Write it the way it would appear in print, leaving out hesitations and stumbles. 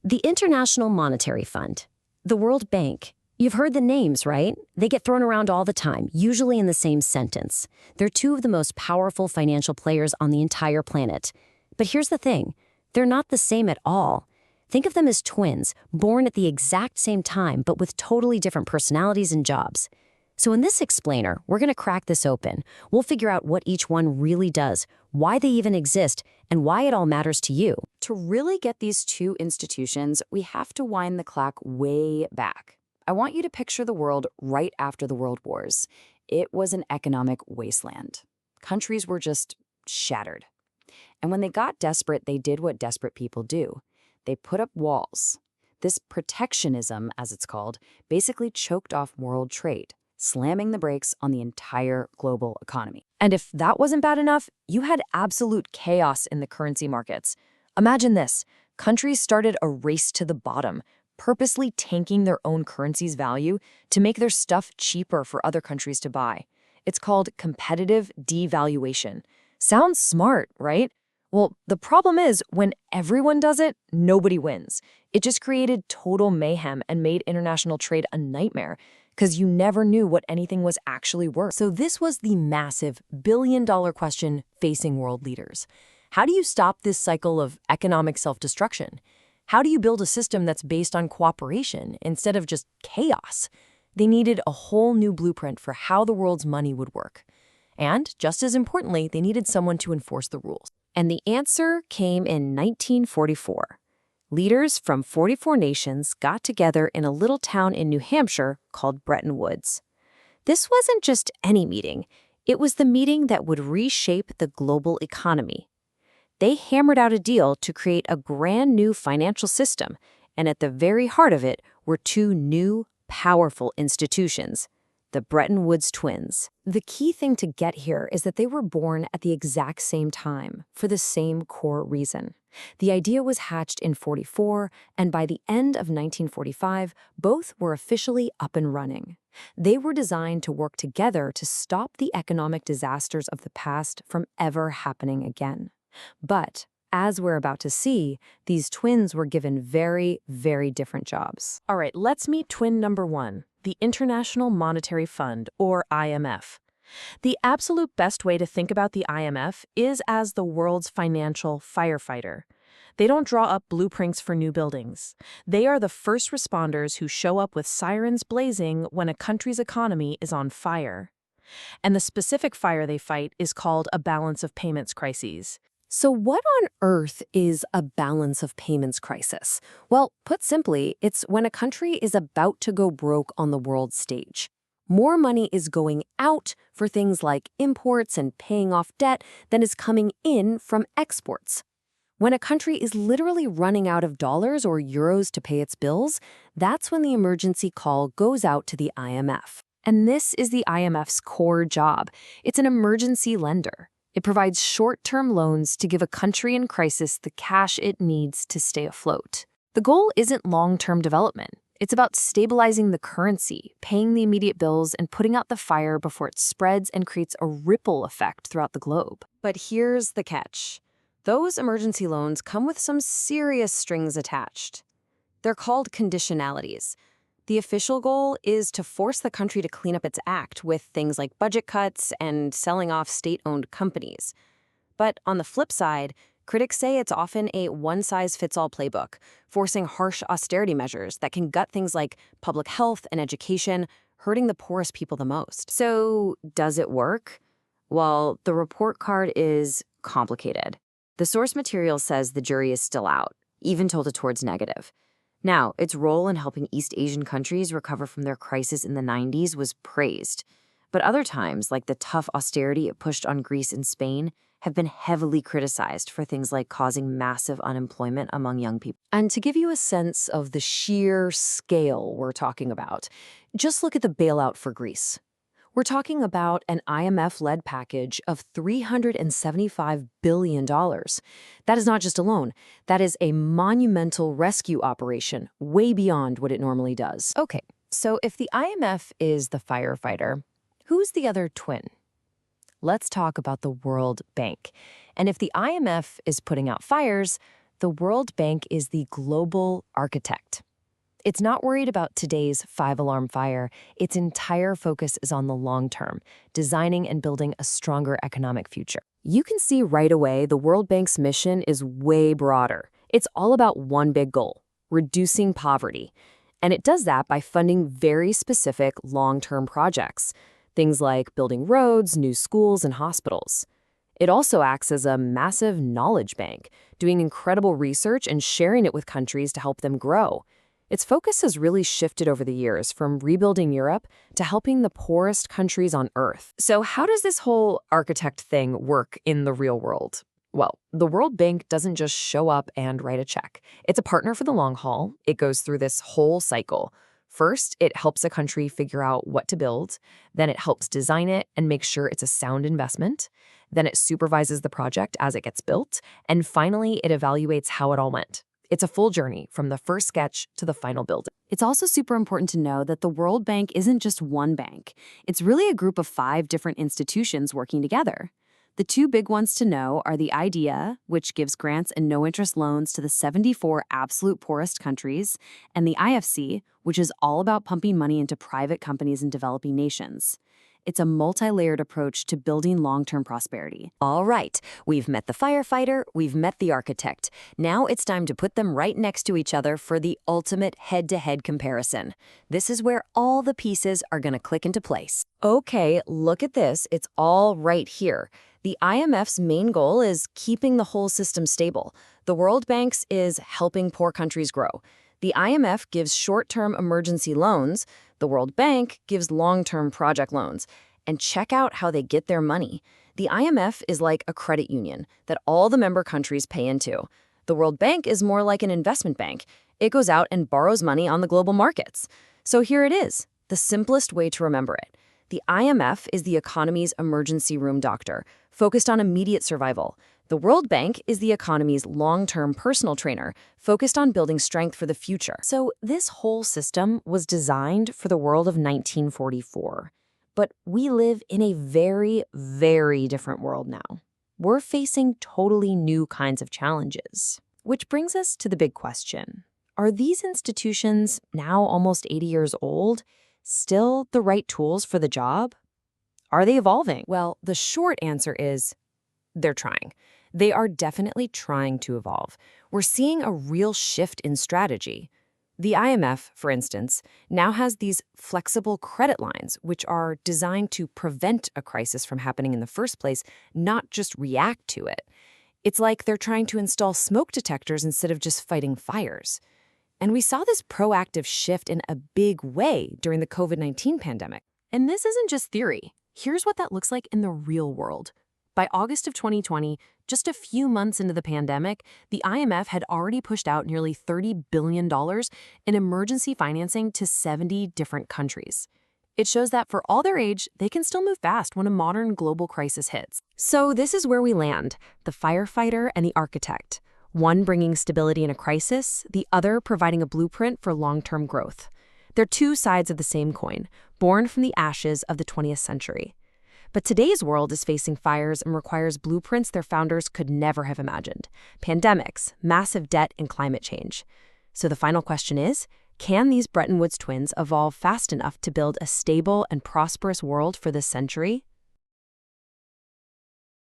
The International Monetary Fund, the World Bank. You've heard the names, right? They get thrown around all the time, usually in the same sentence. They're two of the most powerful financial players on the entire planet. But here's the thing, they're not the same at all. Think of them as twins, born at the exact same time, but with totally different personalities and jobs. So in this explainer, we're going to crack this open. We'll figure out what each one really does, why they even exist, and why it all matters to you. To really get these two institutions, we have to wind the clock way back. I want you to picture the world right after the World Wars. It was an economic wasteland. Countries were just shattered. And when they got desperate, they did what desperate people do. They put up walls. This protectionism, as it's called, basically choked off world trade, slamming the brakes on the entire global economy. And if that wasn't bad enough, you had absolute chaos in the currency markets. Imagine this. Countries started a race to the bottom, purposely tanking their own currency's value to make their stuff cheaper for other countries to buy. It's called competitive devaluation. Sounds smart, right? Well, the problem is, when everyone does it, nobody wins. It just created total mayhem and made international trade a nightmare, because you never knew what anything was actually worth. So this was the massive billion-dollar question facing world leaders. How do you stop this cycle of economic self-destruction? How do you build a system that's based on cooperation instead of just chaos? They needed a whole new blueprint for how the world's money would work. And, just as importantly, they needed someone to enforce the rules. And the answer came in 1944. Leaders from 44 nations got together in a little town in New Hampshire called Bretton Woods. This wasn't just any meeting. It was the meeting that would reshape the global economy. They hammered out a deal to create a brand new financial system, and at the very heart of it were two new, powerful institutions, the Bretton Woods twins. The key thing to get here is that they were born at the exact same time, for the same core reason. The idea was hatched in '44, and by the end of 1945, both were officially up and running. They were designed to work together to stop the economic disasters of the past from ever happening again. But, as we're about to see, these twins were given very, very different jobs. All right, let's meet twin number one, the International Monetary Fund, or IMF. The absolute best way to think about the IMF is as the world's financial firefighter. They don't draw up blueprints for new buildings. They are the first responders who show up with sirens blazing when a country's economy is on fire. And the specific fire they fight is called a balance of payments crisis. So what on earth is a balance of payments crisis? Well, put simply, it's when a country is about to go broke on the world stage. More money is going out for things like imports and paying off debt than is coming in from exports. When a country is literally running out of dollars or euros to pay its bills, that's when the emergency call goes out to the IMF. And this is the IMF's core job. It's an emergency lender. It provides short-term loans to give a country in crisis the cash it needs to stay afloat. The goal isn't long-term development. It's about stabilizing the currency, paying the immediate bills, and putting out the fire before it spreads and creates a ripple effect throughout the globe. But here's the catch. Those emergency loans come with some serious strings attached. They're called conditionalities. The official goal is to force the country to clean up its act with things like budget cuts and selling off state-owned companies. But on the flip side, critics say it's often a one-size-fits-all playbook, forcing harsh austerity measures that can gut things like public health and education, hurting the poorest people the most. So, does it work? Well, the report card is complicated. The source material says the jury is still out, even tilted towards negative. Now, its role in helping East Asian countries recover from their crisis in the 90s was praised. But other times, like the tough austerity it pushed on Greece and Spain, have been heavily criticized for things like causing massive unemployment among young people. And to give you a sense of the sheer scale we're talking about, just look at the bailout for Greece. We're talking about an IMF-led package of $375 billion. That is not just a loan. That is a monumental rescue operation, way beyond what it normally does. Okay, so if the IMF is the firefighter, who's the other twin? Let's talk about the World Bank. And if the IMF is putting out fires, The World Bank is the global architect. It's not worried about today's five-alarm fire. Its entire focus is on the long term, designing and building a stronger economic future. You can see right away the World Bank's mission is way broader. It's all about one big goal: reducing poverty. And it does that by funding very specific long-term projects, things like building roads, new schools, and hospitals. It also acts as a massive knowledge bank, doing incredible research and sharing it with countries to help them grow. Its focus has really shifted over the years, from rebuilding Europe to helping the poorest countries on Earth. So how does this whole architect thing work in the real world? Well, the World Bank doesn't just show up and write a check. It's a partner for the long haul. It goes through this whole cycle. First, it helps a country figure out what to build. Then it helps design it and make sure it's a sound investment. Then it supervises the project as it gets built. And finally, it evaluates how it all went. It's a full journey from the first sketch to the final building. It's also super important to know that the World Bank isn't just one bank. It's really a group of 5 different institutions working together. The 2 big ones to know are the IDEA, which gives grants and no-interest loans to the 74 absolute poorest countries, and the IFC, which is all about pumping money into private companies in developing nations. It's a multi-layered approach to building long-term prosperity. All right, we've met the firefighter, we've met the architect. Now it's time to put them right next to each other for the ultimate head-to-head comparison. This is where all the pieces are going to click into place. Okay, look at this. It's all right here. The IMF's main goal is keeping the whole system stable. The World Bank's is helping poor countries grow. The IMF gives short-term emergency loans. The World Bank gives long-term project loans. And check out how they get their money. The IMF is like a credit union that all the member countries pay into. The World Bank is more like an investment bank. It goes out and borrows money on the global markets. So here it is, the simplest way to remember it. The IMF is the economy's emergency room doctor, focused on immediate survival. The World Bank is the economy's long-term personal trainer, focused on building strength for the future. So this whole system was designed for the world of 1944. But we live in a very, very different world now. We're facing totally new kinds of challenges. Which brings us to the big question. Are these institutions, now almost 80 years old, still the right tools for the job? Are they evolving? Well, the short answer is they're trying. They are definitely trying to evolve. We're seeing a real shift in strategy. The IMF, for instance, now has these flexible credit lines, which are designed to prevent a crisis from happening in the first place, not just react to it. It's like they're trying to install smoke detectors instead of just fighting fires. And we saw this proactive shift in a big way during the COVID-19 pandemic. And this isn't just theory. Here's what that looks like in the real world. By August of 2020, just a few months into the pandemic, the IMF had already pushed out nearly $30 billion in emergency financing to 70 different countries. It shows that for all their age, they can still move fast when a modern global crisis hits. So this is where we land, the firefighter and the architect. One bringing stability in a crisis, the other providing a blueprint for long-term growth. They're 2 sides of the same coin, born from the ashes of the 20th century. But today's world is facing fires and requires blueprints their founders could never have imagined: pandemics, massive debt, and climate change. So the final question is, can these Bretton Woods twins evolve fast enough to build a stable and prosperous world for this century?